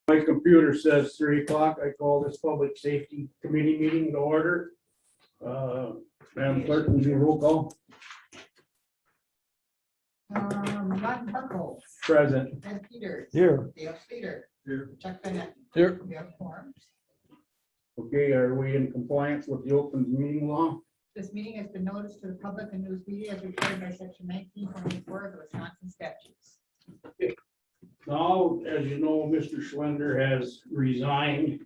My computer says 3 o'clock. I call this public safety committee meeting to order. Madam Clerk, will you roll call? Ron Buckles. Present. Ed Peters. Here. Dale Schrader. Here. Chuck Bennett. Here. We have forms. Okay, are we in compliance with the open meeting law? This meeting has been noticed to the public and news media as required by section 19.4 of the Wisconsin statutes. Now, as you know, Mr. Schlender has resigned.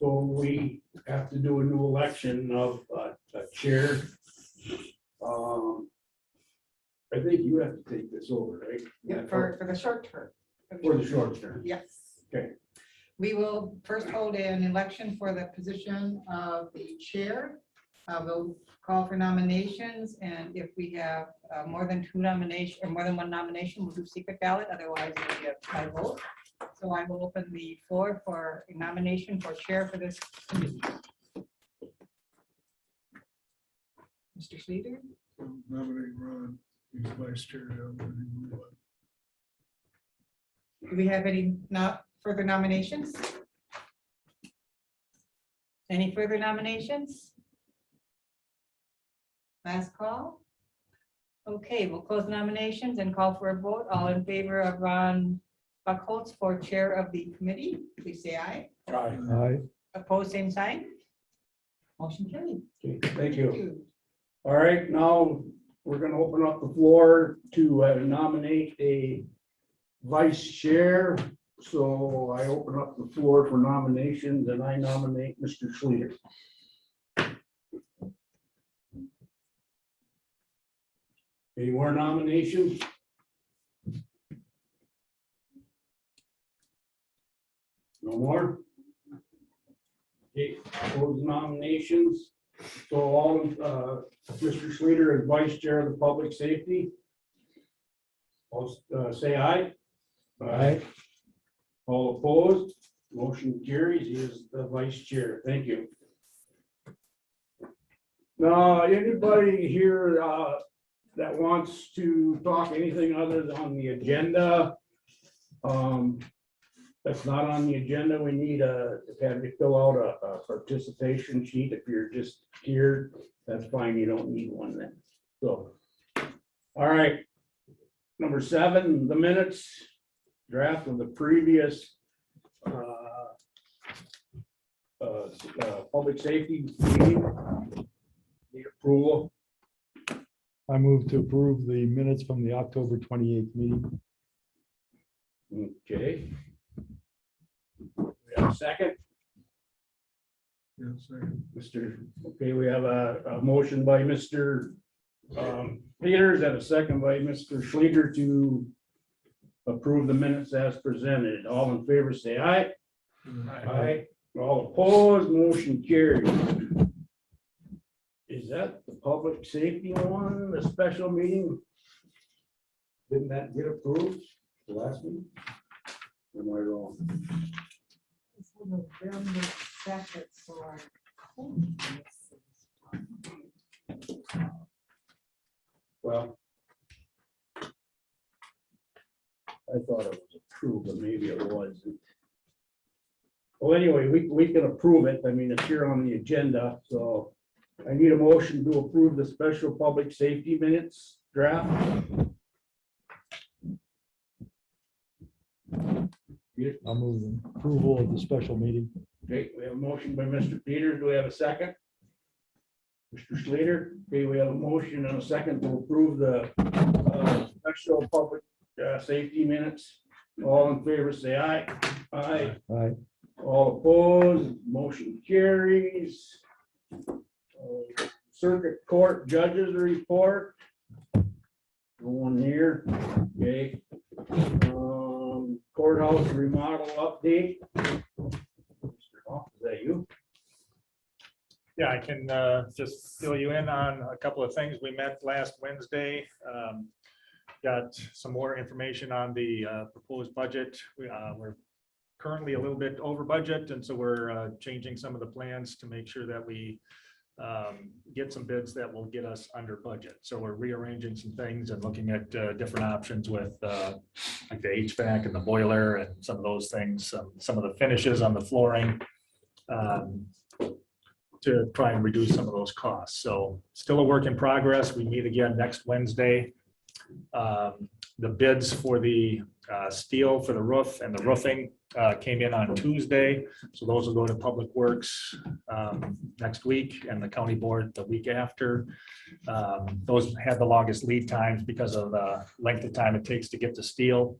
So we have to do a new election of a chair. I think you have to take this over, right? Yeah, for the short term. For the short term. Yes. Okay. We will first hold an election for the position of the chair. We'll call for nominations, and if we have more than two nominations or more than one nomination, we'll do secret ballot. Otherwise, it'll be a tie vote. So I will open the floor for a nomination for chair for this committee. Mr. Schrader? Nominate Ron, he's vice chair. Do we have any further nominations? Any further nominations? Last call? Okay, we'll close nominations and call for a vote. All in favor of Ron Buckholz for chair of the committee, please say aye. Aye. Opposed, same sign. Motion carried. Okay, thank you. All right, now we're gonna open up the floor to nominate a vice chair. So I open up the floor for nominations and I nominate Mr. Schleter. Any more nominations? No more? Okay, close nominations. So all, Mr. Schleter is vice chair of the public safety. All say aye. Aye. All opposed, motion carries. He is the vice chair. Thank you. Now, anybody here that wants to talk anything other than on the agenda, that's not on the agenda, we need have you fill out a participation sheet. If you're just here, that's fine, you don't need one then. So, all right. Number 7, the minutes, draft of the previous public safety meeting. Need approval. I move to approve the minutes from the October 28th meeting. Okay. We have a second. Yes, second. Okay, we have a motion by Mr. Peters and a second by Mr. Schleter to approve the minutes as presented. All in favor, say aye. Aye. All opposed, motion carried. Is that the public safety one, the special meeting? Didn't that get approved the last meeting? Am I wrong? Well, I thought it was approved, but maybe it wasn't. Well, anyway, we can approve it. I mean, it's here on the agenda, so I need a motion to approve the special public safety minutes draft. I'll move the approval of the special meeting. Okay, we have a motion by Mr. Peters. Do we have a second? Mr. Schleter, okay, we have a motion and a second to approve the special public safety minutes. All in favor, say aye. Aye. Aye. All opposed, motion carries. Circuit Court Judges Report. No one here, okay. Courthouse remodel update. Mr. Hoff, is that you? Yeah, I can just fill you in on a couple of things. We met last Wednesday. Got some more information on the proposed budget. We're currently a little bit over budget, and so we're changing some of the plans to make sure that we get some bids that will get us under budget. So we're rearranging some things and looking at different options with like the HVAC and the boiler and some of those things, some of the finishes on the flooring, to try and reduce some of those costs. So still a work in progress. We meet again next Wednesday. The bids for the steel for the roof and the roofing came in on Tuesday. So those will go to Public Works next week and the county board the week after. Those had the longest lead times because of the length of time it takes to get the steel.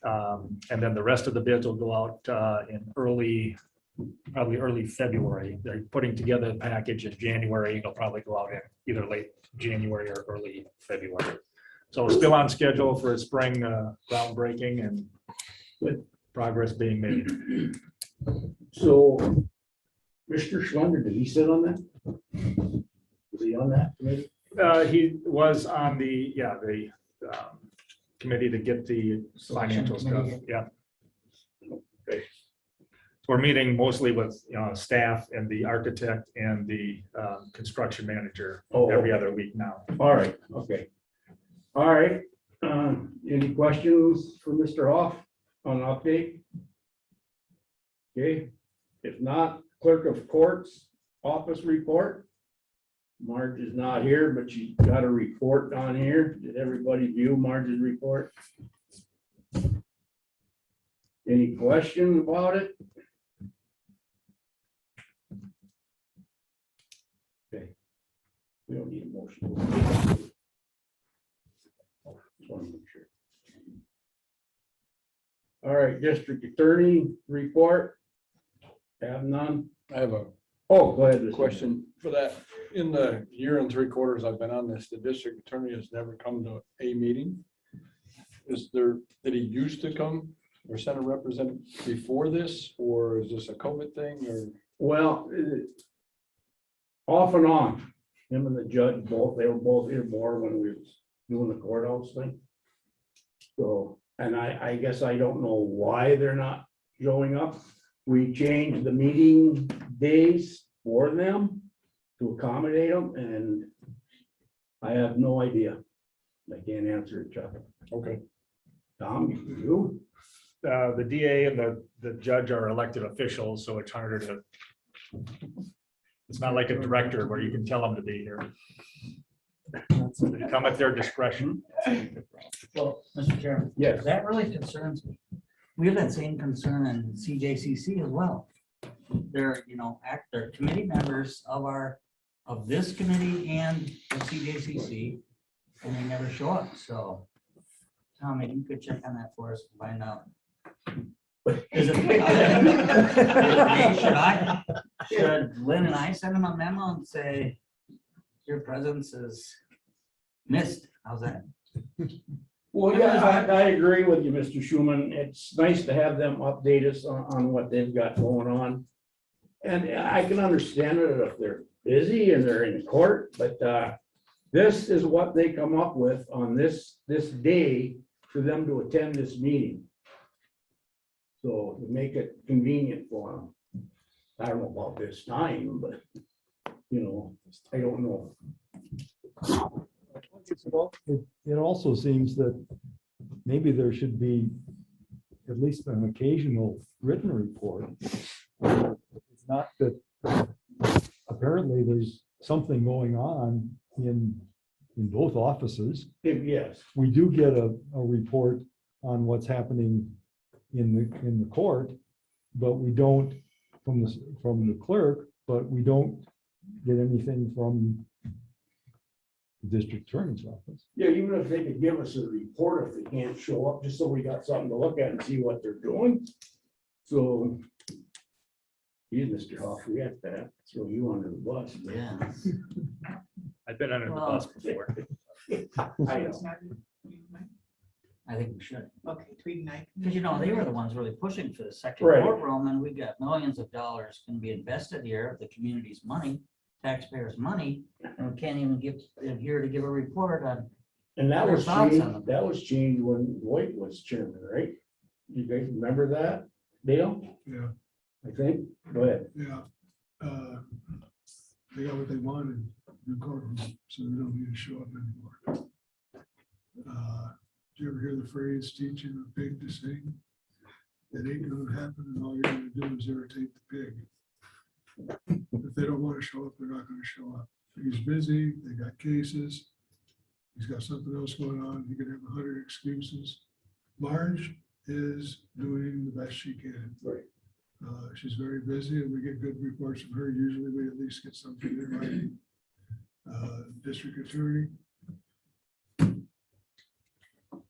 And then the rest of the bids will go out in probably early February. They're putting together the package in January. It'll probably go out in either late January or early February. So we're still on schedule for a spring groundbreaking and with progress being made. So, Mr. Schlender, did he sit on that? Was he on that committee? He was on the committee to get the financial stuff. Yeah. Okay. We're meeting mostly with staff and the architect and the construction manager every other week now. All right, okay. All right, any questions for Mr. Hoff on update? Okay, if not, clerk of courts, office report. Marge is not here, but she's got a report on here. Did everybody view Marge's report? Any questions about it? Okay. We don't need a motion. Just want to make sure. All right, district attorney report. Have none. I have a Oh, go ahead. Mr. question for that. In the year and 3/4 I've been on this, the district attorney has never come to a meeting. Did he used to come or send a representative before this, or is this a COVID thing, or? Well, off and on, him and the judge they were both here more when we was doing the courthouse thing. So, and I guess I don't know why they're not showing up. We changed the meeting days for them to accommodate them, and I have no idea. I can't answer it, Chuck. Okay. Tom, you? The DA and the judge are elected officials, so it's harder to. It's not like a director where you can tell them to be here. They come at their discretion. Well, Mr. Chairman, Yes. that really concerns me. We have that same concern in CJCC as well. They're, they're committee members of this committee and the CJCC, and they never show up, so. Tommy, you could check on that for us and find out. Is it? Should Lynn and I send them a memo and say, your presence is missed? How's that? Well, yeah, I agree with you, Mr. Schuman. It's nice to have them update us on what they've got going on. And I can understand it if they're busy and they're in court, but this is what they come up with on this day for them to attend this meeting. So to make it convenient for them. I don't know about this time, but I don't know. It also seems that maybe there should be at least an occasional written report. It's not that apparently there's something going on in both offices. Yes, We do get a report on what's happening in the court, but we don't from the clerk, but we don't get anything from the district attorney's office. yeah, even if they could give us a report if they can't show up, just so we got something to look at and see what they're doing. So, you, Mr. Hoff, we have to throw you under the bus. but- Yeah. I've been under the bus before. I know. I think we should. Okay, tweet night. Because they were the ones really pushing for the second Right. courtroom, and we got millions of dollars can be invested here, the community's money, taxpayers' money, and we can't even give here to give a report on. And that Your was thoughts on changed, them? that was changed when White was chairman, right? You guys remember that, Dale? Yeah, I think, go ahead. yeah. they got what they wanted in the courtroom, so they don't need to show up anymore. Did you ever hear the phrase teaching a pig to sing? It ain't gonna happen, and all you're gonna do is irritate the pig. If they don't wanna show up, they're not gonna show up. He's busy, they got cases, he's got something else going on, he could have 100 excuses. Marge is doing the best she can. Right. She's very busy, and we get good reports from her. Usually we at least get something in writing. District attorney,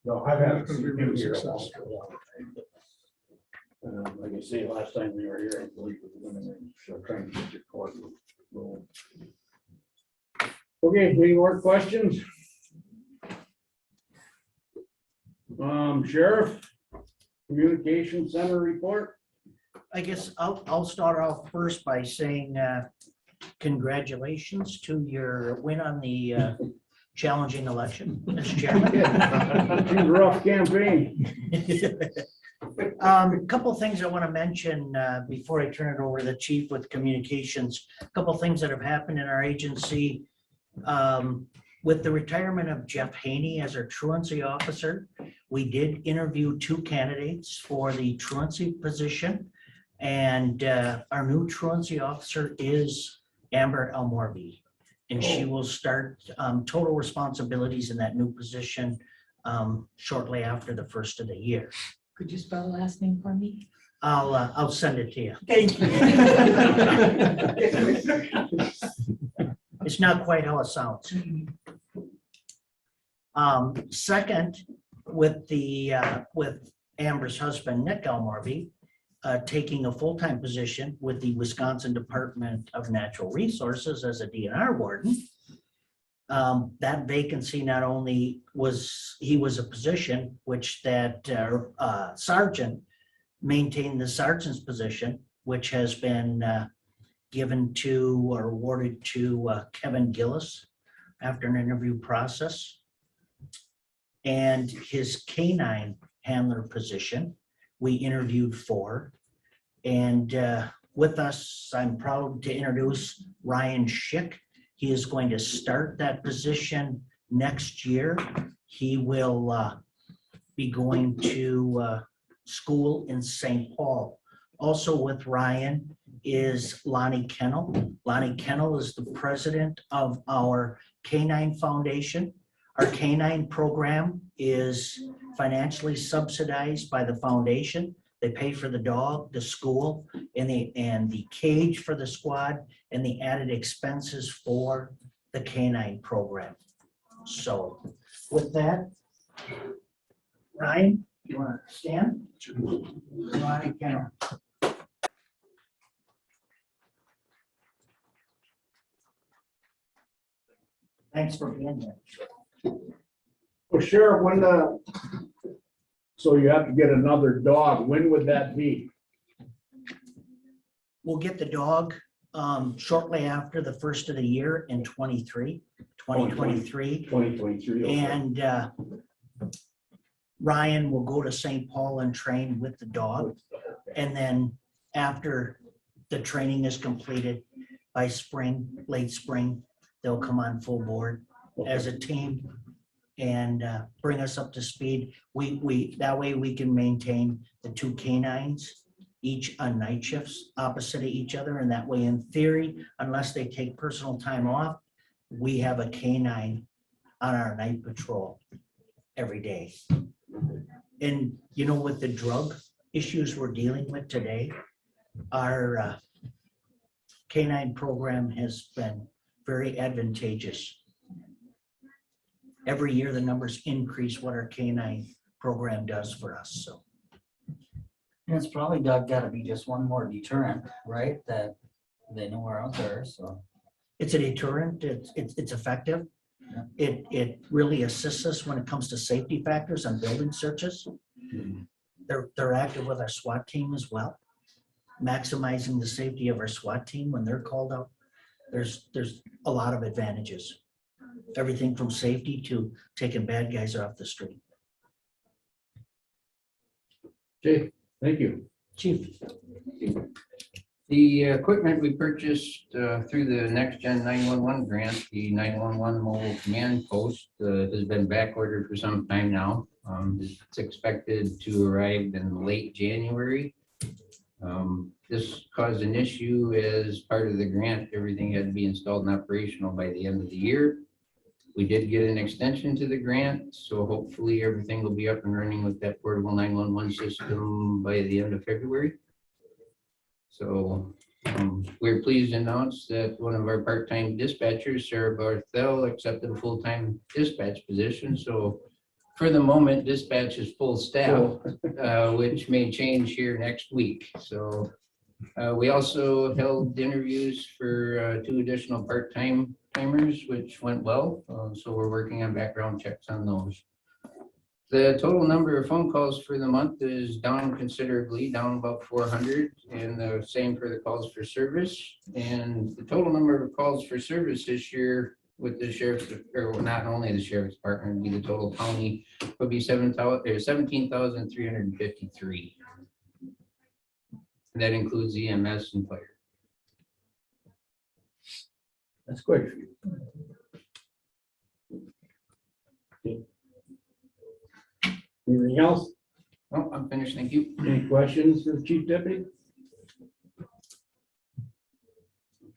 No, I haven't Not gonna seen be him real here a while. successful. Like I say, last time we were here, I believe it was when they were trying to get your court roll. Okay, any more questions? Sheriff, Communication Center report? I guess I'll start off first by saying congratulations to your win on the challenging election as chairman. It was a rough campaign. Couple things I want to mention before I turn it over to the chief with communications. Couple things that have happened in our agency. With the retirement of Jeff Haney as our truancy officer, we did interview 2 candidates for the truancy position. And our new truancy officer is Amber Elmorby. And she will start total responsibilities in that new position shortly after the first of the year. Could you spell the last name for me? I'll send it to you. Thank It's not quite how it sounds. Second, with Amber's husband, Nick Elmorby, taking a full-time position with the Wisconsin Department of Natural Resources as a DNR warden. That vacancy not only was a position which that sergeant maintained the sergeant's position, which has been given to or awarded to Kevin Gillis after an interview process. And his canine handler position, we interviewed for. And with us, I'm proud to introduce Ryan Schick. He is going to start that position next year. He will be going to school in St. Paul. Also with Ryan is Lonnie Kennel. Lonnie Kennel is the president of our Canine Foundation. Our canine program is financially subsidized by the foundation. They pay for the dog, the school, and the cage for the squad, and the added expenses for the canine program. So with that, Ryan, you want to stand? Lonnie Kennel. Thanks for being here. Well, Sheriff, so you have to get another dog. When would that be? We'll get the dog shortly after the first of the year in 2023. 2023. Okay. And Ryan will go to St. Paul and train with the dog. And then after the training is completed by spring, late spring, they'll come on full board as a team and bring us up to speed. That way we can maintain the 2 canines, each on night shifts opposite of each other. And that way, in theory, unless they take personal time off, we have a canine on our night patrol every day. And you know, with the drug issues we're dealing with today, our canine program has been very advantageous. Every year, the numbers increase what our canine program does for us, so. And it's probably got to be just one more deterrent, right? That they know we're out there, so. It's a deterrent, it's effective. Yeah. It really assists us when it comes to safety factors on building searches. They're active with our SWAT team as well, maximizing the safety of our SWAT team when they're called out. There's a lot of advantages. Everything from safety to taking bad guys off the street. Okay, thank you. Chief. The equipment we purchased through the Next Gen 911 grant, the 911 mobile command post, has been back ordered for some time now. It's expected to arrive in late January. This caused an issue as part of the grant. Everything had to be installed and operational by the end of the year. We did get an extension to the grant, so hopefully everything will be up and running with that portable 911 system by the end of February. So we're pleased to announce that one of our part-time dispatchers, Sarah Barthel, accepted a full-time dispatch position. So for the moment, dispatch is full staff, which may change here next week. So we also held interviews for 2 additional part-time timers, which went well. So we're working on background checks on those. The total number of phone calls for the month is down considerably, down about 400, and the same for the calls for service. And the total number of calls for service this year with the sheriff's, or not only the sheriff's department, would be the total county, would be 17,353. That includes EMS and fire. That's quite a few. Anything else? Oh, I'm finished, thank you. Any questions for the chief deputy?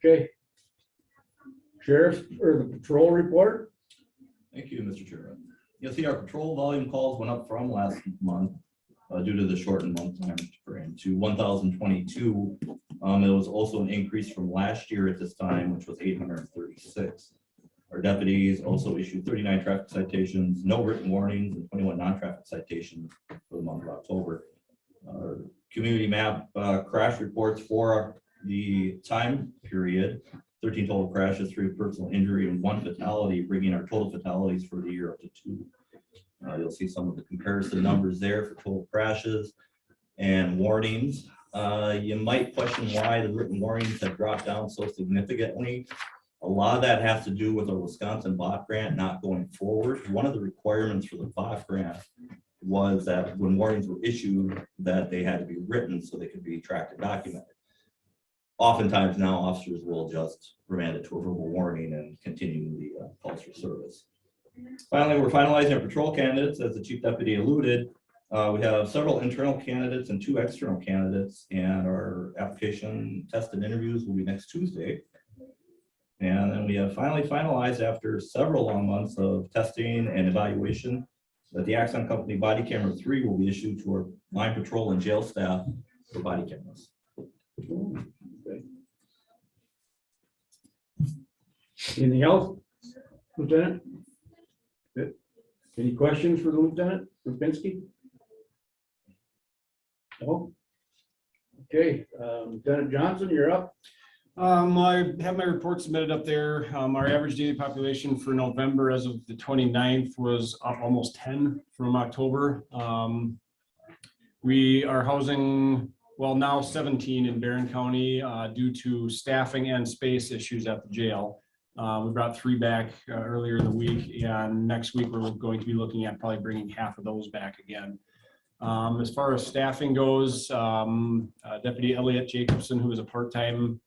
Okay. Sheriff, or the patrol report? Thank you, Mr. Chairman. You'll see our patrol volume calls went up from last month due to the shortened month time frame to 1,022. It was also an increase from last year at this time, which was 836. Our deputies also issued 39 traffic citations, no written warnings, and 21 non-traffic citations for the month of October. Our community map crash reports for the time period, 13 total crashes, 3 personal injury, and 1 fatality, bringing our total fatalities for the year up to 2. You'll see some of the comparison numbers there for total crashes and warnings. You might question why the written warnings have dropped down so significantly. A lot of that has to do with our Wisconsin bot grant not going forward. One of the requirements for the bot grant was that when warnings were issued, that they had to be written so they could be tracked and documented. Oftentimes now officers will just remand it to a verbal warning and continue the calls for service. Finally, we're finalizing our patrol candidates, as the chief deputy alluded. We have several internal candidates and 2 external candidates, and our application test and interviews will be next Tuesday. And then we have finally finalized, after several long months of testing and evaluation, that the Axon Company Body Camera 3 will be issued to our line patrol and jail staff for body cameras. Anything else, Lieutenant? Good. Any questions for the Lieutenant, Rupinski? No? Okay, Lieutenant Johnson, you're up. I have my report submitted up there. Our average daily population for November as of the 29th was up almost 10 from October. We are housing, well, now 17 in Barron County due to staffing and space issues at the jail. We brought 3 back earlier in the week, and next week we're going to be looking at probably bringing half of those back again. As far as staffing goes, Deputy Elliot Jacobson, who is a part-time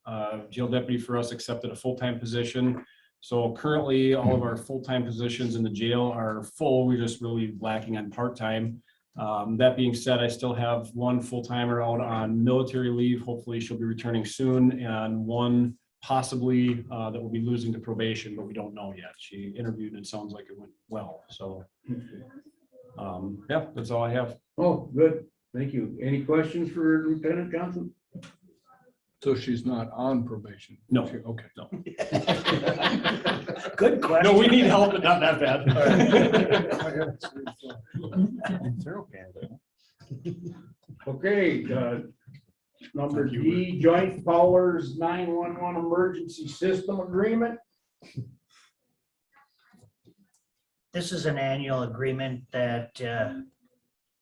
jail deputy for us, accepted a full-time position. So currently all of our full-time positions in the jail are full. We're just really lacking on part-time. That being said, I still have 1 full-timer out on military leave. Hopefully she'll be returning soon, and 1 possibly that will be losing to probation, but we don't know yet. She interviewed and it sounds like it went well. So yeah, that's all I have. Oh, good. Thank you. Any questions for Lieutenant Johnson? So she's not on probation? No. Okay. No. Good question. No, we need help, but not that bad. Okay, number D, Joint Powers 911 Emergency System Agreement. This is an annual agreement that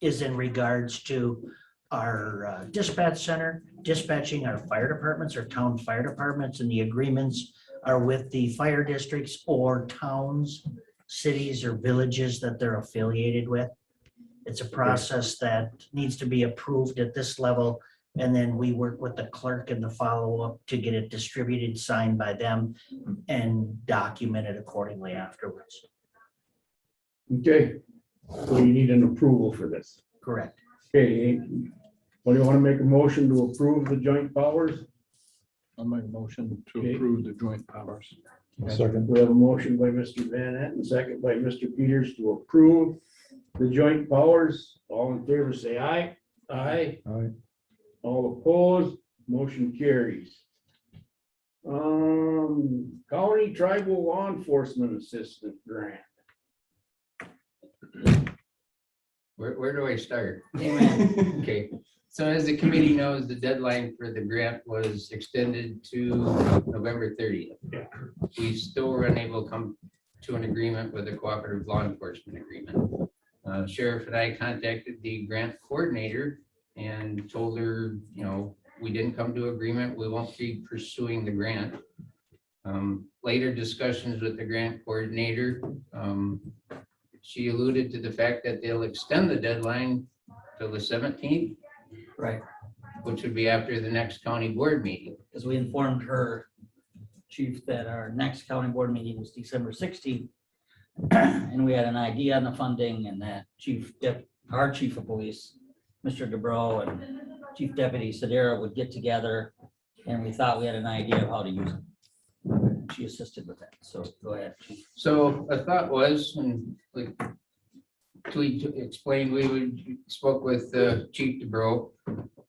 is in regards to our dispatch center, dispatching our fire departments, our town fire departments, and the agreements are with the fire districts or towns, cities, or villages that they're affiliated with. It's a process that needs to be approved at this level And then we work with the clerk in the follow-up to get it distributed, signed by them, and documented accordingly afterwards. Okay, so you need an approval for this. Correct. Okay, what do you want to make a motion to approve the joint powers? I'll make a motion to Okay. approve the joint powers. Second. We have a motion by Mr. Van Etten, second by Mr. Peters to approve the joint powers. All in favor, say aye. Aye. Aye. All opposed, motion carries. County Tribal Law Enforcement Assistant Grant. Where do I start? Amen. Okay, so as the committee knows, the deadline for the grant was extended to November 30th. Yeah. We still were unable to come to an agreement with a cooperative law enforcement agreement. Sheriff and I contacted the grant coordinator and told her, we didn't come to agreement. We won't be pursuing the grant. Later discussions with the grant coordinator, she alluded to the fact that they'll extend the deadline till the 17th, Right, which would be after the next county board meeting. because we informed her, chief, that our next county board meeting was December 16th. And we had an idea on the funding, and that our chief of police, Mr. DeBro, and Chief Deputy Sadara would get together, and we thought we had an idea of how to use it. She assisted with that, so go ahead, chief. So a thought was, and like Tweet explained, we spoke with Chief DeBro.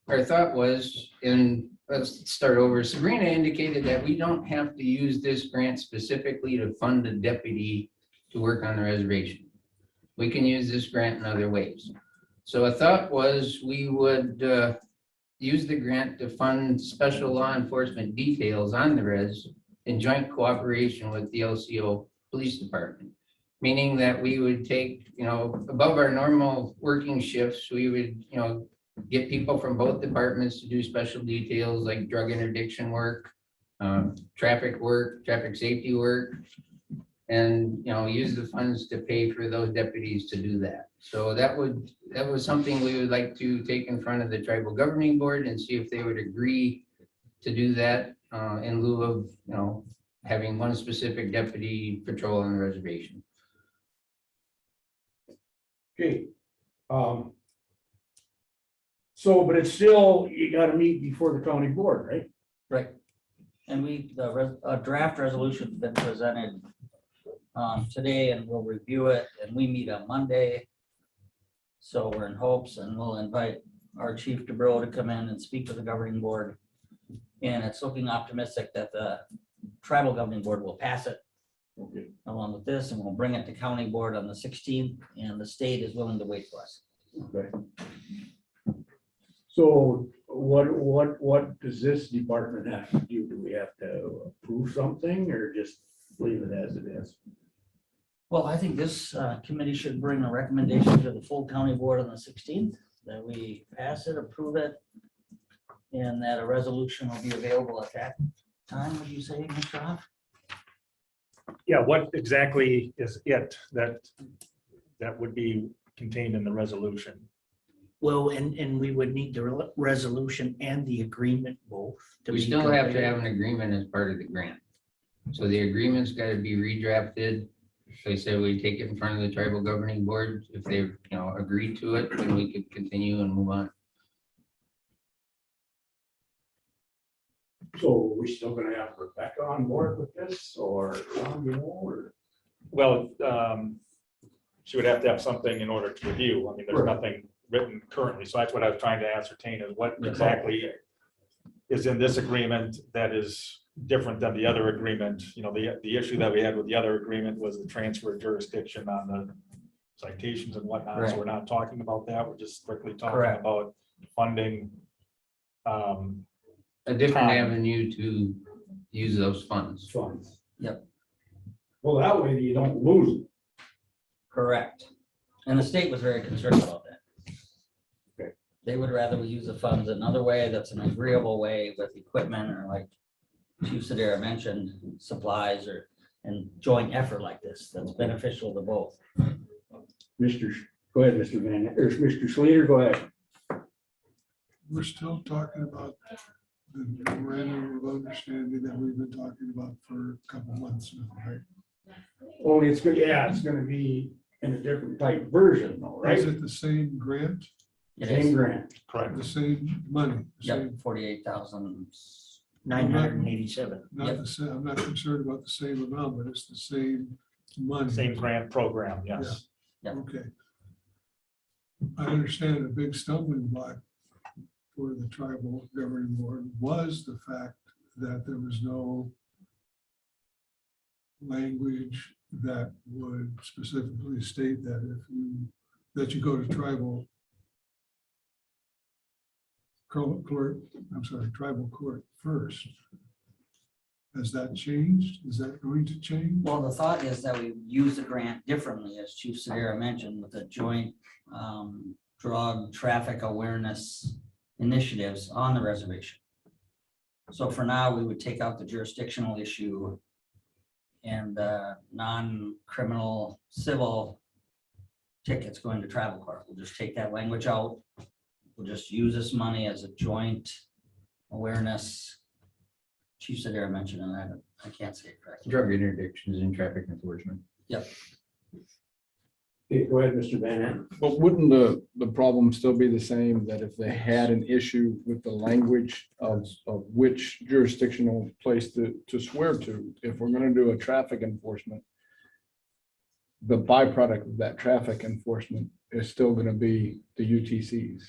Our thought was, and let's start over. Sabrina indicated that we don't have to use this grant specifically to fund a deputy to work on the reservation. We can use this grant in other ways. So a thought was we would use the grant to fund special law enforcement details on the res in joint cooperation with the LCO Police Department. Meaning that we would take, above our normal working shifts, we would, get people from both departments to do special details like drug interdiction work, traffic safety work, and, use the funds to pay for those deputies to do that. So that was something we would like to take in front of the tribal governing board and see if they would agree to do that in lieu of, having one specific deputy patrol on the reservation. Okay. So, but it's still, you gotta meet before the county board, right? Right. And a draft resolution's been presented today, and we'll review it, and we meet on Monday. So we're in hopes, and we'll invite our chief DeBro to come in and speak to the governing board. And it's looking optimistic that the tribal governing board will pass it Okay. along with this, and we'll bring it to county board on the 16th, and the state is willing to wait for us. Okay. So what does this department have to do? Do we have to approve something or just leave it as it is? Well, I think this committee should bring a recommendation to the full county board on the 16th, that we pass it, approve it, and that a resolution will be available at that time, would you say, Mr. Hoff? Yeah, what exactly is it that would be contained in the resolution? Well, and we would need the resolution and the agreement both. to We be still have to completed. have an agreement as part of the grant. So the agreement's got to be redrafted. They said we take it in front of the tribal governing board. If they, agree to it, then we could continue and move on. So we still gonna have Rebecca on board with this or? Well, she would have to have something in order to review. I mean, there's Right. nothing written currently. So that's what I was trying to ascertain is what exactly is in this agreement that is different than the other agreement. The issue that we had with the other agreement was the transfer of jurisdiction on the citations and whatnot. So Right. we're not talking about that. We're just strictly talking Correct. about funding. A different Time. avenue to use those funds. Funds. Yep. Well, that way you don't lose it. Correct. And the state was very concerned about that. Okay. They would rather we use the funds another way that's an agreeable way with equipment, or like Chief Sadara mentioned, supplies and joint effort like this that's beneficial to both. Go ahead, Mr. Van, or Mr. Slater, go ahead. we're still talking about the memorandum of understanding that we've been talking about for a couple months now, right? Only it's good, yeah, it's gonna be in a different type version though, right? Is it the same grant, It Same is, grant. the same money? the yep, same- 48,000. 987. Not the same, I'm not concerned about the same amount, but it's the same money. Same grant program, yes. Yep. Okay. I understand a big stumbling block for the tribal governing board was the fact that there was no language that would specifically state that that you go to tribal tribal court first. Has that changed? Is that going to change? Well, the thought is that we use the grant differently, as Chief Sedera mentioned, with the joint drug traffic awareness initiatives on the reservation. So for now, we would take out the jurisdictional issue and non-criminal civil tickets going to tribal court. We'll just take that language out. We'll just use this money as a joint awareness. Chief Sedera mentioned, and I can't say it correctly. Drug interdictions and traffic enforcement. Okay, go ahead, Mr. Van Nant. But wouldn't the problem still be the same, that if they had an issue with the language of which jurisdictional place to swear to, if we're gonna do a traffic enforcement, the byproduct of that traffic enforcement is still gonna be the UTCs?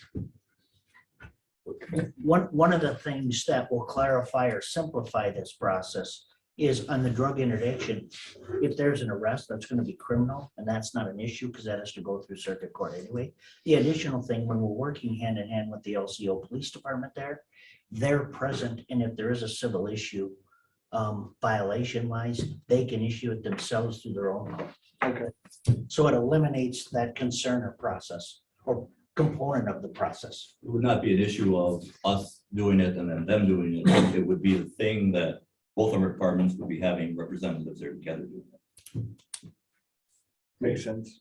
One of the things that will clarify or simplify this process is on the drug interdiction. If there's an arrest, that's going to be criminal, and that's not an issue because that has to go through circuit court anyway. The additional thing, when we're working hand in hand with the LCO Police Department there, they're present, and if there is a civil issue, violation wise, they can issue it themselves through their own court. Okay. So it eliminates that concern or process or component of the process. It would not be an issue of us doing it and then them doing it. It would be the thing that both of our departments would be having representatives there together doing it. Makes sense.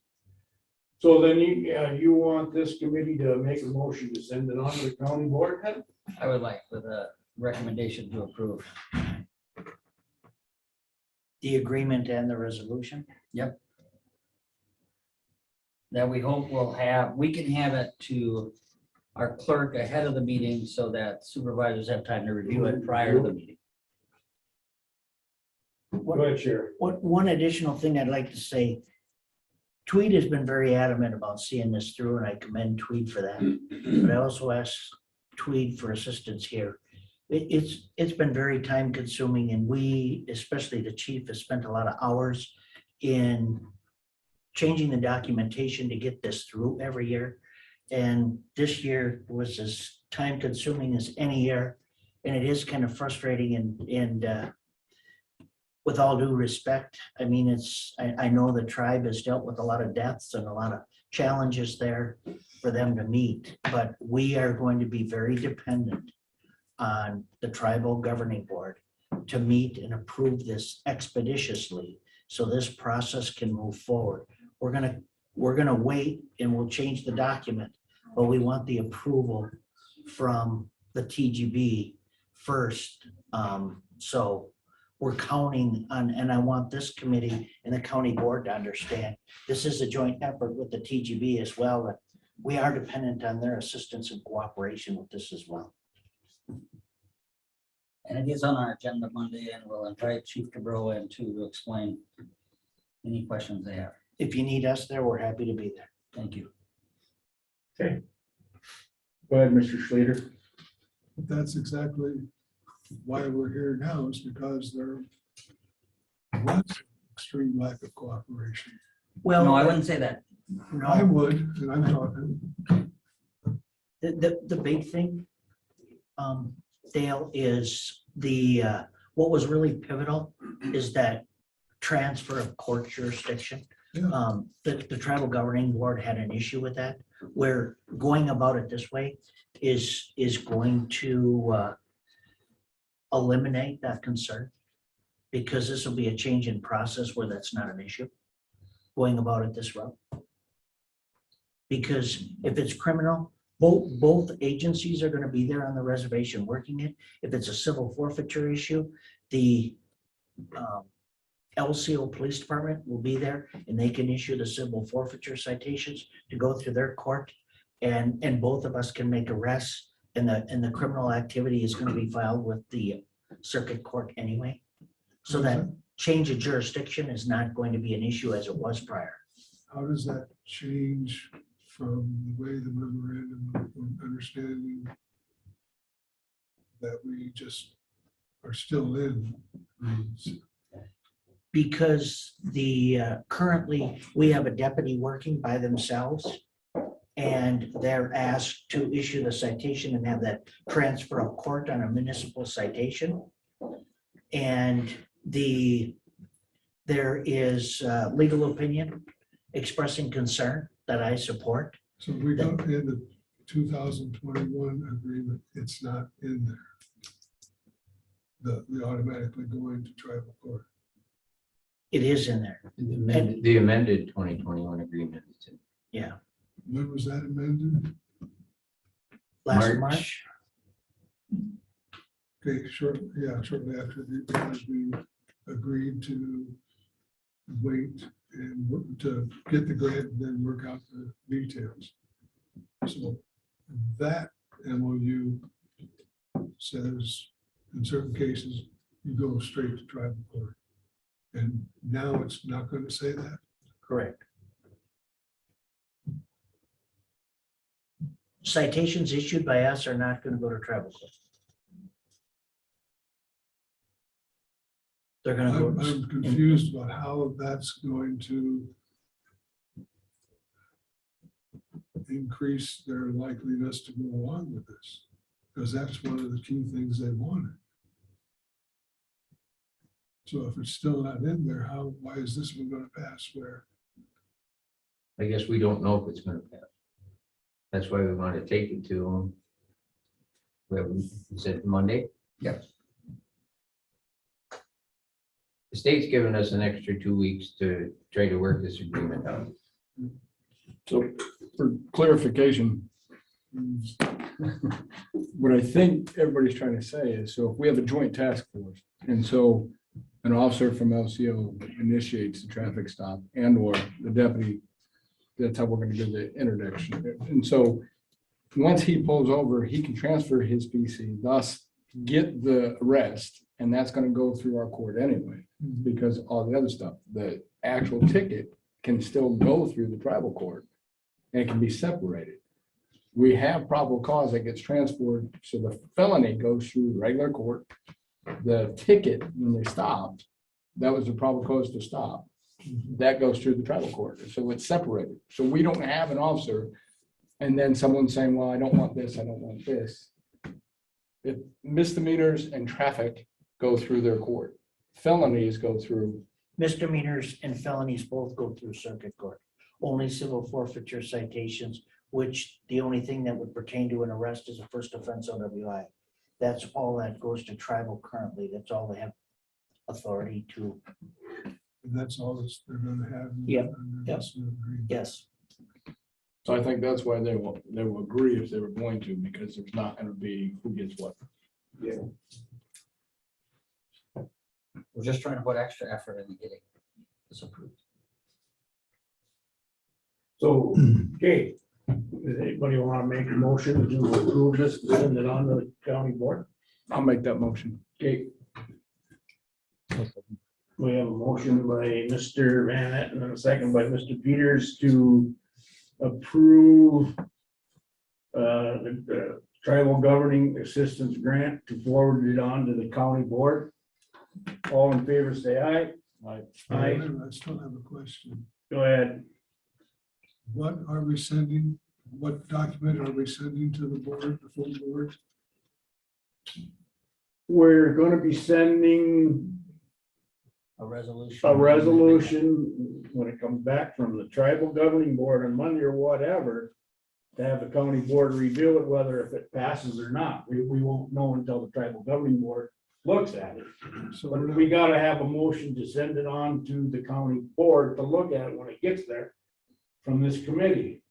So then you want this committee to make a motion to send it on to the county board then? I would like with a recommendation to approve. The agreement and the resolution. That we hope we can have it to our clerk ahead of the meeting so that supervisors have time to review it prior to the meeting. Go ahead, Sheriff. One additional thing I'd like to say, Tweed has been very adamant about seeing this through, and I commend Tweed for that. But I also ask Tweed for assistance here. It's been very time consuming, and we, especially the chief, has spent a lot of hours in changing the documentation to get this through every year. And this year was as time consuming as any year. And it is kind of frustrating and with all due respect, I mean, I know the tribe has dealt with a lot of deaths and a lot of challenges there for them to meet, but we are going to be very dependent on the tribal governing board to meet and approve this expeditiously so this process can move forward. We're gonna wait and we'll change the document, but we want the approval from the TGB first. So we're counting on, and I want this committee and the county board to understand, this is a joint effort with the TGB as well. And we are dependent on their assistance and cooperation with this as well. And it is on our agenda Monday, and we'll invite Chief Cabral in to explain any questions they have. If you need us there, we're happy to be there. Thank you. Okay. Go ahead, Mr. Schleter. But that's exactly why we're here now, is because there was extreme lack of cooperation. Well, No, I wouldn't say that. I no, would, and I'm talking, the big thing, Dale, is what was really pivotal is that transfer of court jurisdiction. Yeah. The tribal governing board had an issue with that, where going about it this way is going to eliminate that concern, because this will be a change in process where that's not an issue, going about it this route. Because if it's criminal, Both agencies are gonna be there on the reservation working it. If it's a civil forfeiture issue, the LCO Police Department will be there and they can issue the civil forfeiture citations to go through their court. And both of us can make arrests and the criminal activity is gonna be filed with the circuit court anyway. So that change of jurisdiction is not going to be an issue as it was prior. How does that change from the way the memorandum of understanding that we just are still in reads? Because currently, we have a deputy working by themselves. And they're asked to issue the citation and have that transfer of court on a municipal citation. And there is legal opinion expressing concern that I support. So we don't in the 2021 agreement, it's not in there. We automatically go into tribal court. It is in there. The amended 2021 agreement. Yeah. When was that amended? Last March. Okay, shortly after, because we agreed to wait and to get the grant and then work out the details. So that MOU says in certain cases, you go straight to tribal court. And now it's not going to say that. Correct. Citations issued by us are not going to go to tribal court. They're going to go. I'm confused about how that's going to increase their likeliness to go along with this, because that's one of the key things they wanted. So if it's still not in there, why is this one going to pass where? I guess we don't know if it's gonna pass. That's why we want to take it to them. Is it Monday? Yes. The state's given us an extra 2 weeks to try to work this agreement out. So for clarification, what I think everybody's trying to say is, so if we have a joint task force, and so an officer from LCO initiates the traffic stop and or the deputy, that's how we're gonna do the interdiction. And so once he pulls over, he can transfer his PC, thus get the arrest, and that's gonna go through our court anyway, because all the other stuff, the actual ticket can still go through the tribal court and it can be separated. We have probable cause that gets transferred, so the felony goes through the regular court. The ticket, when they stopped, that was the probable cause to stop. That goes through the tribal court, so it's separated. So we don't have an officer and then someone saying, well, I don't want this, I don't want this. If misdemeanors and traffic go through their court, felonies go through. Misdemeanors and felonies both go through circuit court. Only civil forfeiture citations, which the only thing that would pertain to an arrest is a first offense OWI. That's all that goes to tribal currently. That's all they have authority to. And that's all they're going to have. Yep, under yep. this new agreement. Yes. So I think that's why they will agree if they were going to, because there's not gonna be who gets what. We're just trying to put extra effort into getting this approved. So, okay, does anybody want to make a motion to approve this, send it on to the county board? I'll make that motion. Okay. We have a motion by Mr. Van Etten and a second by Mr. Peters to approve the tribal governing assistance grant to forward it on to the county board. All in favor, say aye. Aye. I still have a question. Go ahead. What are we sending? What document are we sending to the board, the full board? We're gonna be sending A resolution. a resolution when it comes back from the tribal governing board on Monday or whatever, to have the county board review it, whether if it passes or not. We won't know until the tribal governing board looks at it. So But we're not- we gotta have a motion to send it on to the county board to look at it when it gets there from this committee.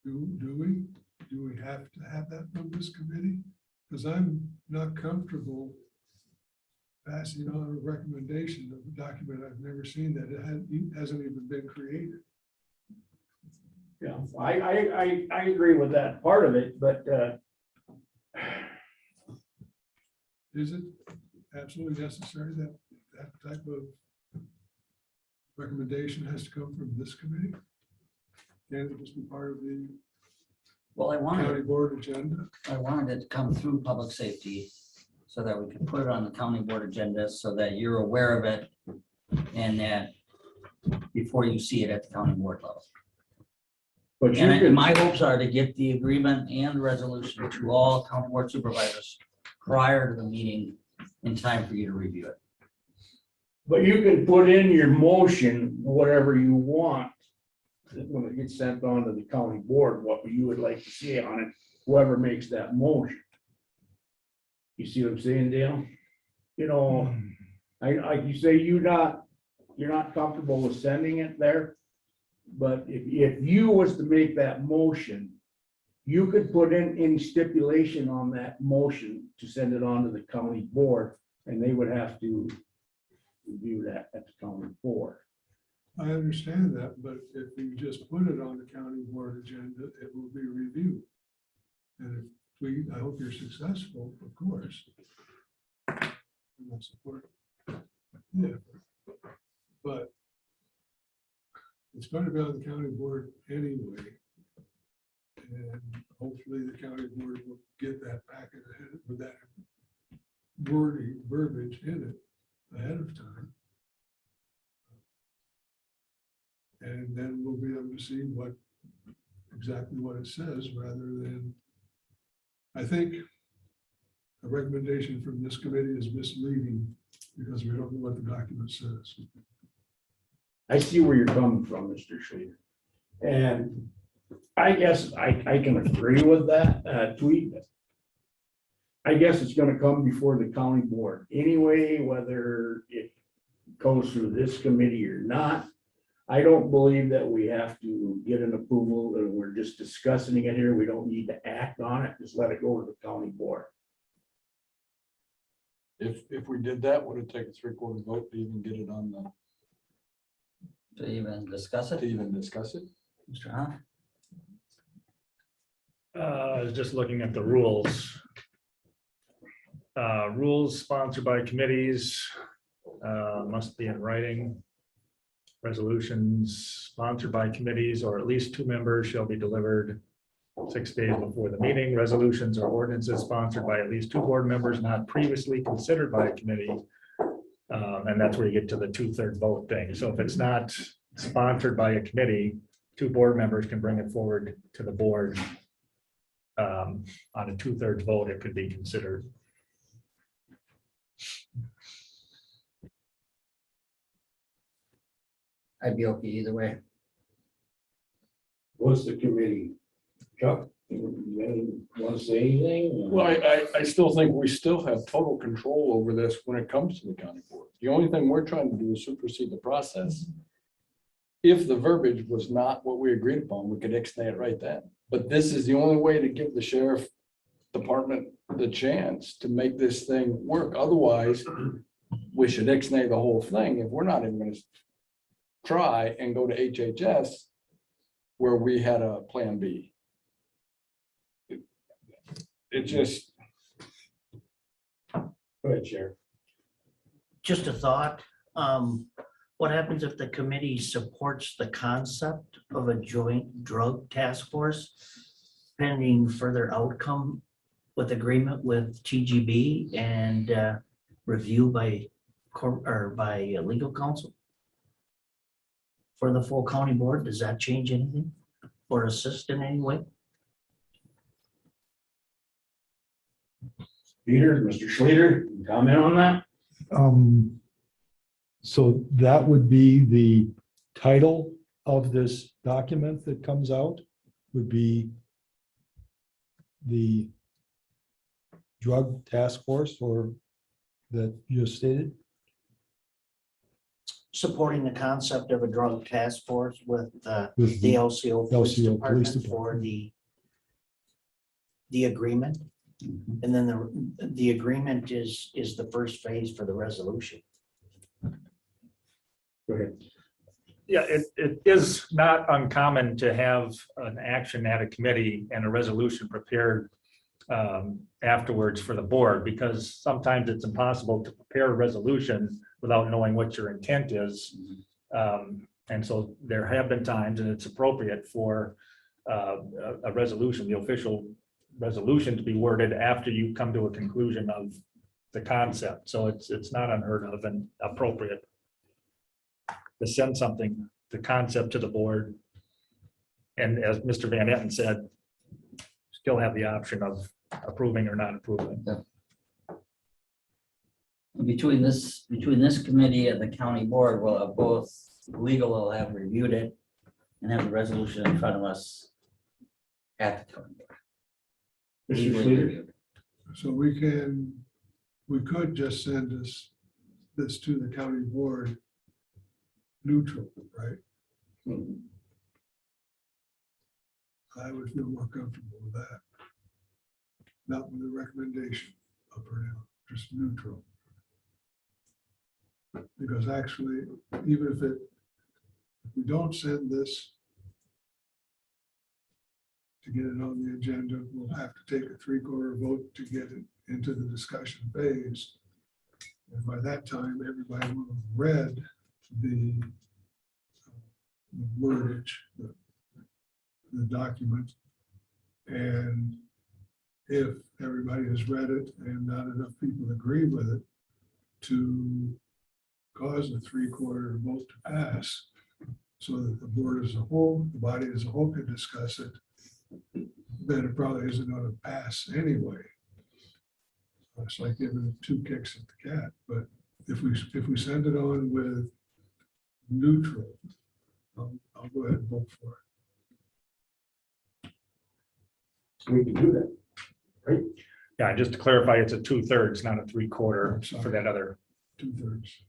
Do we have to have that from this committee? Because I'm not comfortable passing on a recommendation of a document I've never seen that hasn't even been created. Yeah, I agree with that part of it, but, Is it absolutely necessary that that type of recommendation has to come from this committee? Can it just be part of the Well, county board agenda? I wanted it to come through public safety so that we could put it on the county board agenda so that you're aware of it and that before you see it at the county board level. but you And can, my hopes are to get the agreement and resolution to all county board supervisors prior to the meeting in time for you to review it. but you can put in your motion, whatever you want. When it gets sent on to the county board, what you would like to see on it, whoever makes that motion. You see what I'm saying, Dale? You know, like you say, you're not comfortable with sending it there. But if you was to make that motion, you could put in any stipulation on that motion to send it on to the county board, and they would have to review that at the county board. I understand that, but if you just put it on the county board agenda, it will be reviewed. And if I hope you're successful, of course. And I'll support it. Yeah. But it's going to be on the county board anyway. And hopefully the county board will get that packet ahead with that verbiage in it ahead of time. And then we'll be able to see exactly what it says rather than, I think a recommendation from this committee is misleading because we don't know what the document says. I see where you're coming from, Mr. Schrader. And I guess I can agree with that tweet. I guess it's gonna come before the county board anyway, whether it goes through this committee or not. I don't believe that we have to get an approval, and we're just discussing it here. We don't need to act on it. Just let it go to the county board. If we did that, would it take a 3/4 vote to even get it on To even discuss to it, even discuss it? Mr. Hahn? I was just looking at the rules. Rules sponsored by committees must be in writing. Resolutions sponsored by committees or at least 2 members shall be delivered 6 days before the meeting. Resolutions or ordinances sponsored by at least 2 board members not previously considered by a committee. And that's where you get to the 2/3 vote thing. So if it's not sponsored by a committee, 2 board members can bring it forward to the board. On a 2/3 vote, it could be considered. I'd be okay either way. What's the committee? Chuck, you want to say anything? Well, I still think we still have total control over this when it comes to the county board. The only thing we're trying to do is supersede the process. If the verbiage was not what we agreed upon, we could ixnay it right then. But this is the only way to give the sheriff department the chance to make this thing work. Otherwise, we should ixnay the whole thing if we're not even gonna try and go to HHS where we had a plan B. It just. Go ahead, Sheriff. Just a thought. What happens if the committee supports the concept of a joint drug task force pending further outcome with agreement with TGB and review by legal counsel for the full county board? Does that change anything or assist in any way? Peter, Mr. Schrader, comment on that? So that would be the title of this document that comes out, would be the drug task force, or that you just stated? supporting the concept of a drug task force with With the LCO Police LCO Police Department for the agreement. And then the agreement is the first phase for the resolution. Go ahead. Yeah, it is not uncommon to have an action at a committee and a resolution prepared afterwards for the board, because sometimes it's impossible to prepare a resolution without knowing what your intent is. And so there have been times, and it's appropriate for a resolution, the official resolution, to be worded after you come to a conclusion of the concept. So it's not unheard of and appropriate to send something, the concept, to the board. And as Mr. Van Etten said, still have the option of approving or not approving. Between this committee and the county board, will have both legal will have reviewed it and have the resolution in front of us at the county board. Mr. Legally Slater? reviewed. So we could just send this to the county board neutral, right? I would feel more comfortable with that. Not with a recommendation up or down, just neutral. Because actually, even if we don't send this to get it on the agenda, we'll have to take a 3/4 vote to get it into the discussion phase. And by that time, everybody will have read the wordage, the document. And if everybody has read it and not enough people agree with it to cause a 3/4 vote to pass, so that the board as a whole, the body as a whole could discuss it, then it probably isn't going to pass anyway. It's like giving it 2 kicks at the cat. But if we send it on with neutral, I'll go ahead and vote for it. We can do that. Right? Yeah, just to clarify, it's a 2/3, not a 3/4 for that other. 2/3.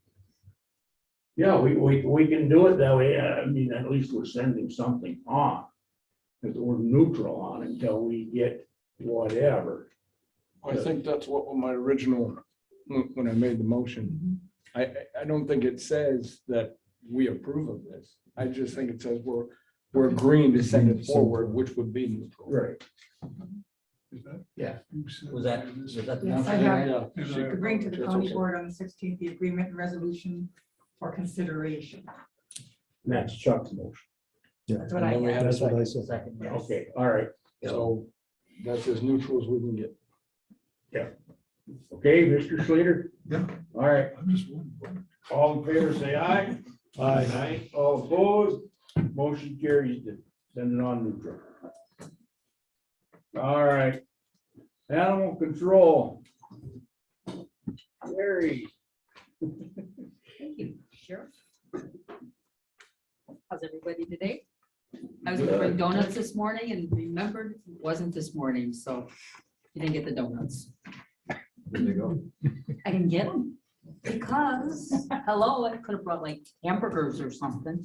Yeah, we can do it that way. I mean, at least we're sending something on. Because we're neutral on until we get whatever. I think that's what my original, when I made the motion, I don't think it says that we approve of this. I just think it says we're agreeing to send it forward, which would be neutral. Right. Is that? Yeah. Was that the Yes, motion? I have. Yeah. And Bring to the That's county okay. board on the 16th, the agreement and resolution for consideration. That's Chuck's motion. Yeah, That's what I And then we got. had a that's what I second. said. Second, yes. Okay, all right. So that's as neutral as we can get. Okay, Mr. Slater? Yeah. All right, I'm just one. all in favor, say aye. Aye. All opposed, motion carries to send it on neutral. All right. Animal control. Gary. Thank you, Sheriff. How's everybody today? I was gonna bring donuts this morning and remembered it wasn't this morning, so you didn't get the donuts. There you go. I didn't get them because, hello, I could have brought like hamburgers or something.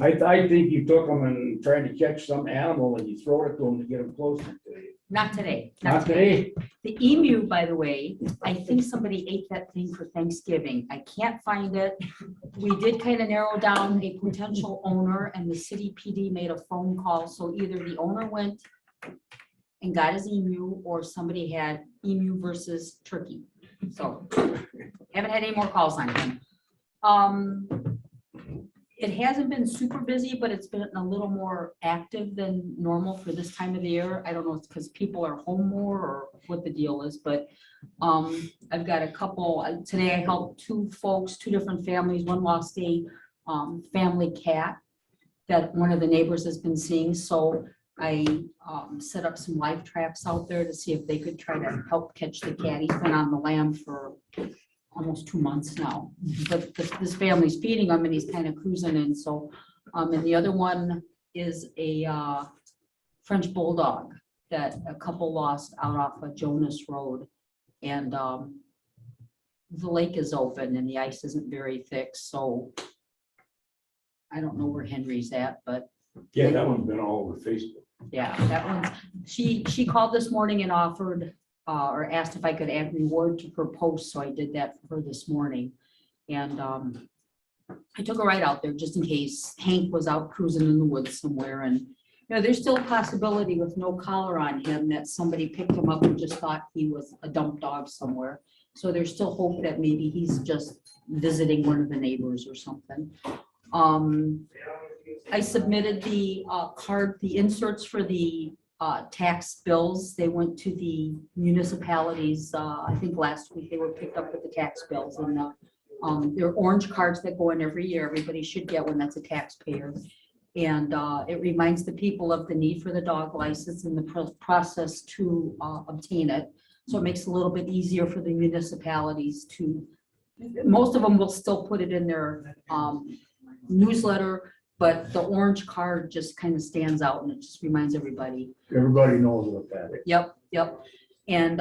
I think you took them and tried to catch some animal and you throw it to them to get them closer to you. Not today. Not today? The emu, by the way, I think somebody ate that thing for Thanksgiving. I can't find it. We did kind of narrow down a potential owner and the city PD made a phone call. So either the owner went and got his emu or somebody had emu versus turkey. So haven't had any more calls on him. It hasn't been super busy, but it's been a little more active than normal for this time of the year. I don't know if it's because people are home more or what the deal is, but I've got a couple. Today I helped 2 folks, 2 different families. One lost a family cat that one of the neighbors has been seeing. So I set up some live traps out there to see if they could try to help catch the cat. He's been on the lam for almost 2 months now, but this family's feeding him and he's kind of cruising in. So, and the other one is a French bulldog that a couple lost out off of Jonas Road. And the lake is open and the ice isn't very thick. So I don't know where Henry's at, but Yeah, that one's been all over Facebook. yeah, that one's, she called this morning and offered, or asked if I could add reward to her post, so I did that for her this morning. And I took her right out there just in case Hank was out cruising in the woods somewhere, and there's still a possibility with no collar on him that somebody picked him up and just thought he was a dump dog somewhere. So there's still hope that maybe he's just visiting one of the neighbors or something. I submitted the the inserts for the tax bills. They went to the municipalities, I think last week they were picked up with the tax bills, and they're orange cards that go in every year. Everybody should get one that's a taxpayer. And it reminds the people of the need for the dog license and the process to obtain it. So it makes it a little bit easier for the municipalities to, most of them will still put it in their newsletter, but the orange card just kind of stands out and it just reminds everybody. Everybody knows what that is. Yep. And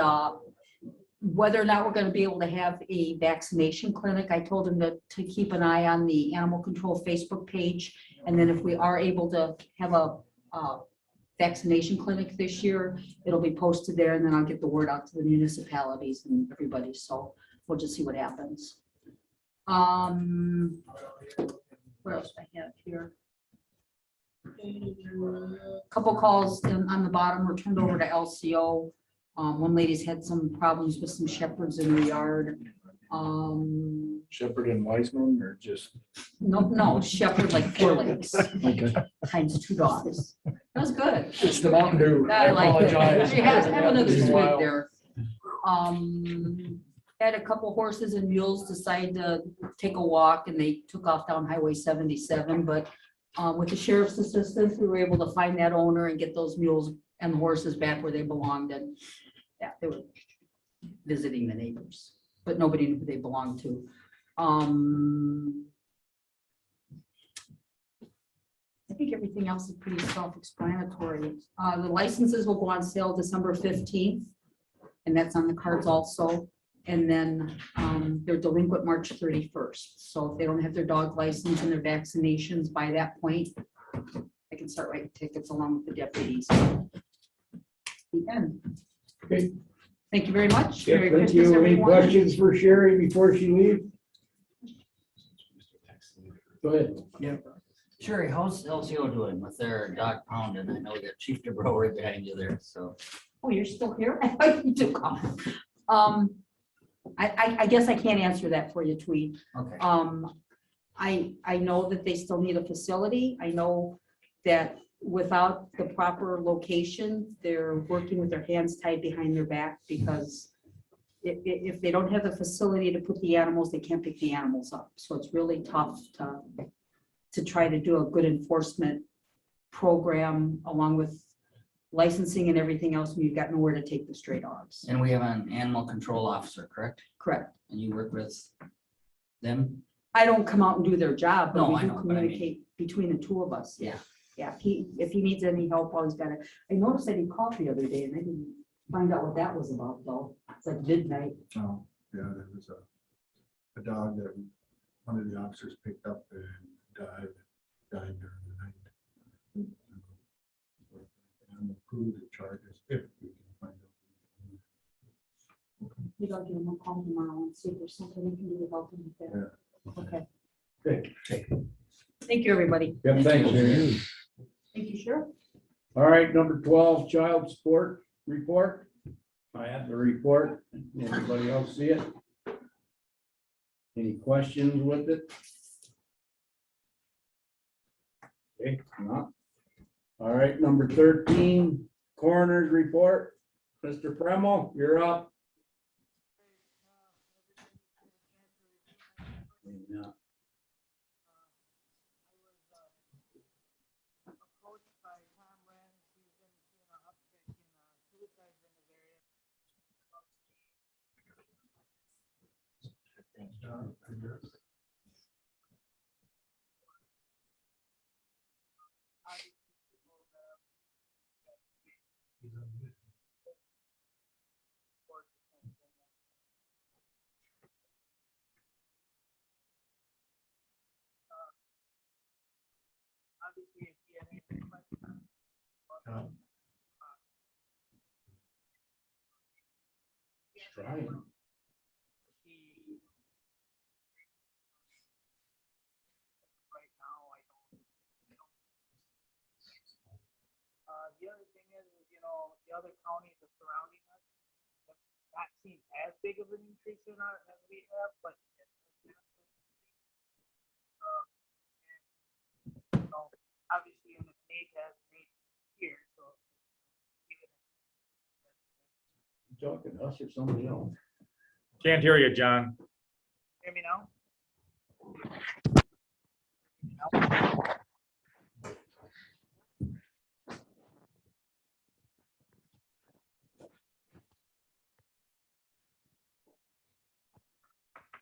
whether or not we're going to be able to have a vaccination clinic, I told him to keep an eye on the animal control Facebook page. And then if we are able to have a vaccination clinic this year, it'll be posted there, and then I'll get the word out to the municipalities and everybody. So we'll just see what happens. What else do I have here? A couple calls on the bottom were turned over to LCO. One lady's had some problems with some shepherds in her yard. Shepherd and Wiseman or just? No, shepherd like 4 legs Okay. times 2 dogs. That was good. It's the Mountain Dew. I like it. apologize. Have another It's swig wild. there. Had a couple horses and mules decide to take a walk, and they took off down Highway 77, but with the sheriff's assistance, we were able to find that owner and get those mules and the horses back where they belonged. And yeah, they were visiting the neighbors, but nobody knew who they belonged to. I think everything else is pretty self-explanatory. The licenses will go on sale December 15th, and that's on the cards also. And then they're delinquent March 31st. So if they don't have their dog license and their vaccinations by that point, I can start writing tickets along with the deputies. The end. Okay. Thank you very much. Yeah, Merry thank Christmas, you. Any everyone. questions for Sherry before she leaves? Go ahead. Sherry, how's LCO doing with their dog pound? And I know we got Chief DeBro right behind you there, so. Oh, you're still here? I thought you took off. I guess I can't answer that for you, Tweed. Okay. I know that they still need a facility. I know that without the proper location, they're working with their hands tied behind their back, because if they don't have the facility to put the animals, they can't pick the animals up. So it's really tough to try to do a good enforcement program along with licensing and everything else when you've got nowhere to take the stray dogs. And we have an animal control officer, correct? Correct. And you work with them? I don't come out and do their job, but No, we I do know, but I mean- communicate between the two of us. Yeah. Yeah, if he needs any help, all he's got to, I noticed that he called the other day and I didn't find out what that was about though. It's like midnight. Oh, yeah, there was a dog that one of the officers picked up and died during the night. And approve the charges if we can find out. Maybe I'll give him a call tomorrow and see if there's something we can do to help him with that. Okay. Okay. Thank you, everybody. Yep, thanks, Sherry. Thank you, Sheriff. All right, number 12, child support report. I have the report. Everybody else see it? Any questions with it? Okay, not. All right, number 13, coroner's report. Mr. Premo, you're up. Yeah. obviously, if you have any questions. Trying. Right now, I don't. The other thing is, the other counties that surrounding us have not seen as big of an increase in our, as we have, but. Obviously, in the Nate has Nate here, so. You talking to us or somebody else? Can't hear you, John. Hear me now?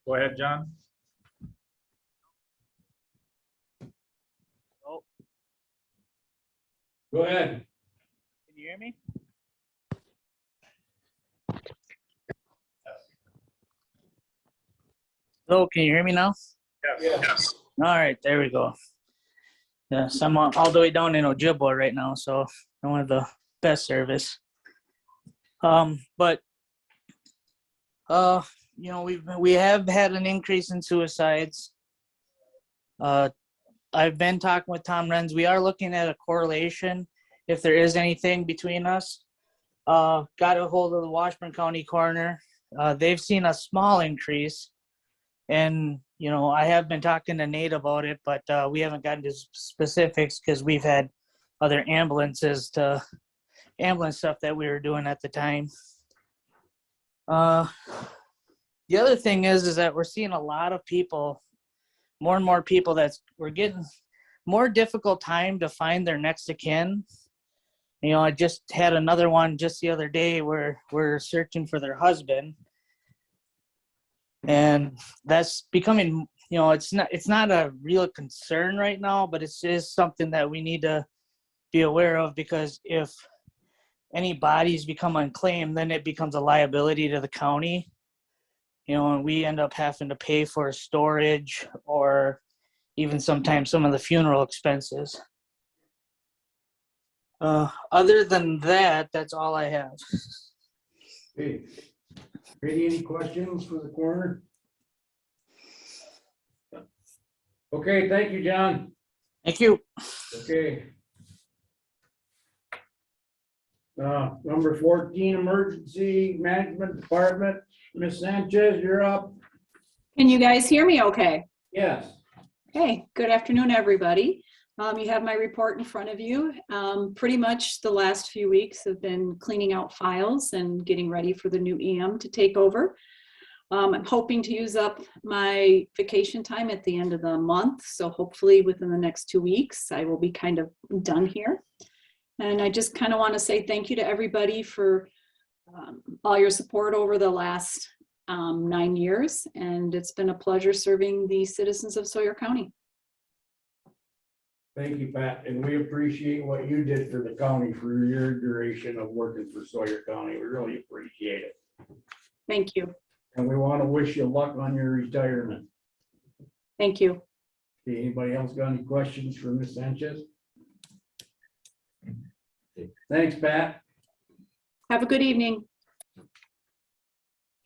Go ahead, John. Oh, Go ahead. can you hear me? Hello, can you hear me now? Yes. All right, there we go. Yes, I'm all the way down in Ojibwa right now, so I don't have the best service. But we have had an increase in suicides. I've been talking with Tom Renz. We are looking at a correlation if there is anything between us. Got a hold of the Washburn County Coroner. They've seen a small increase. And, I have been talking to Nate about it, but we haven't gotten to specifics because we've had other ambulance stuff that we were doing at the time. The other thing is that we're seeing a lot of people, more and more people we're getting more difficult time to find their next of kin. I just had another one just the other day where we're searching for their husband. And that's becoming, it's not a real concern right now, but it's just something that we need to be aware of, because if any bodies become unclaimed, then it becomes a liability to the county, and we end up having to pay for storage or even sometimes some of the funeral expenses. Other than that, that's all I have. Hey, Brady, any questions for the coroner? Okay, thank you, John. Thank you. Okay. Number 14, Emergency Management Department. Ms. Sanchez, you're up. Can you guys hear me okay? Yes. Hey, good afternoon, everybody. You have my report in front of you. Pretty much the last few weeks have been cleaning out files and getting ready for the new EM to take over. I'm hoping to use up my vacation time at the end of the month. So hopefully within the next 2 weeks, I will be kind of done here. And I just kind of want to say thank you to everybody for all your support over the last 9 years. And it's been a pleasure serving the citizens of Sawyer County. Thank you, Pat. And we appreciate what you did for the county for your duration of working for Sawyer County. We really appreciate it. Thank you. And we want to wish you luck on your retirement. Thank you. Okay, anybody else got any questions for Ms. Sanchez? Thanks, Pat. Have a good evening.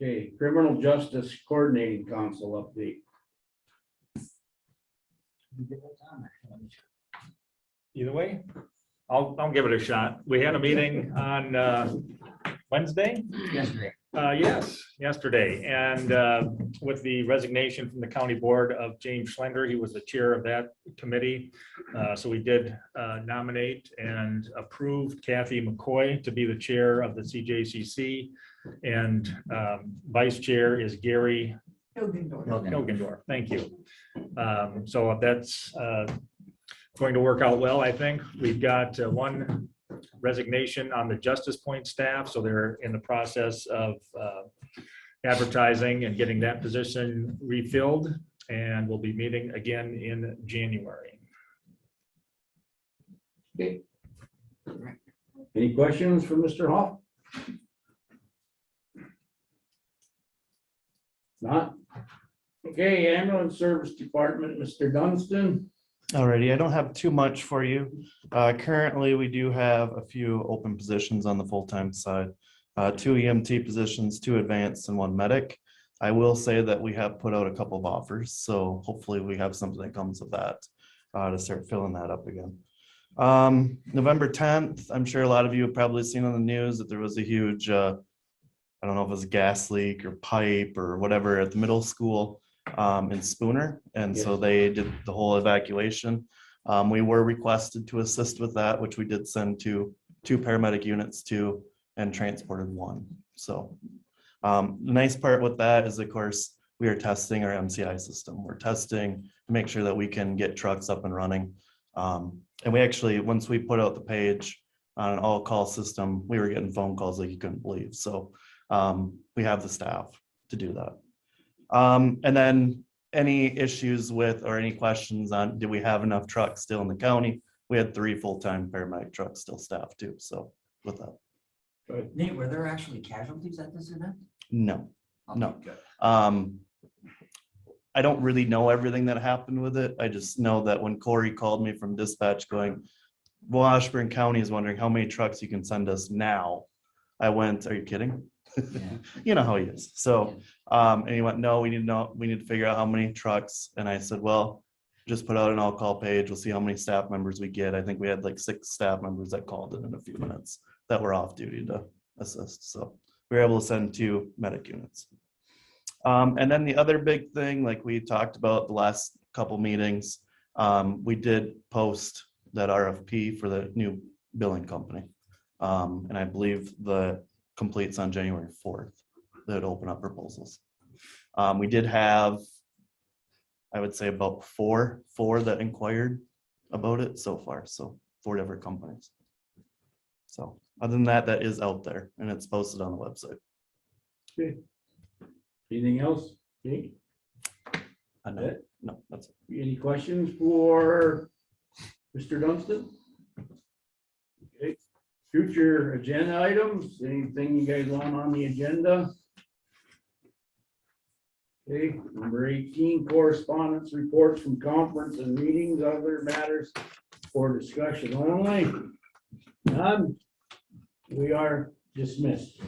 Okay, Criminal Justice Coordinating Council update. Either way, I'll give it a shot. We had a meeting on Wednesday. Yesterday. Yes, yesterday. And with the resignation from the county board of James Schlender, he was the chair of that committee. So we did nominate and approved Kathy McCoy to be the chair of the CJCC. And vice chair is Gary Hilgendorf. Thank you. So that's going to work out well, I think. We've got one resignation on the Justice Point staff, so they're in the process of advertising and getting that position refilled, and we'll be meeting again in January. Okay. Any questions for Mr. Hall? Not? Okay, Ambulance Service Department, Mr. Dunstan. Alrighty, I don't have too much for you. Currently, we do have a few open positions on the full-time side. 2 EMT positions, 2 advanced and 1 medic. I will say that we have put out a couple of offers, so hopefully we have something that comes of that to start filling that up again. November 10th, I'm sure a lot of you have probably seen on the news that there was a huge, I don't know if it was a gas leak or pipe or whatever at the middle school in Spooner. And so Yes. they did the whole evacuation. We were requested to assist with that, which we did send to 2 paramedic units to and transported 1. So the nice part with that is, of course, we are testing our MCI system. We're testing to make sure that we can get trucks up and running. And we actually, once we put out the page on an all-call system, we were getting phone calls like you couldn't believe. So we have the staff to do that. And then any issues with or any questions on, do we have enough trucks still in the county? We had 3 full-time paramedic trucks still staffed too. So with that, Nate, were there actually casualties at this event? no. Okay, No. good. I don't really know everything that happened with it. I just know that when Corey called me from dispatch going, Washburn County is wondering how many trucks you can send us now. I went, are you kidding? Yeah. You know how he is. So, and he went, no, we need to figure out how many trucks. And I said, well, just put out an all-call page. We'll see how many staff members we get. I think we had like 6 staff members that called in a few minutes that were off duty to assist. So we were able to send 2 medic units. And then the other big thing, like we talked about the last couple meetings, we did post that RFP for the new billing company. And I believe the completes on January 4th, that open up proposals. We did have, I would say about four that inquired about it so far. So 4 different companies. So other than that, that is out there and it's posted on the website. Okay. Anything else? Jake? I know. No, that's it. Any questions for Mr. Dunstan? Okay. Future agenda items, anything you guys want on the agenda? Okay, number 18, correspondence reports from conference and meetings, other matters for discussion only. None. We are dismissed.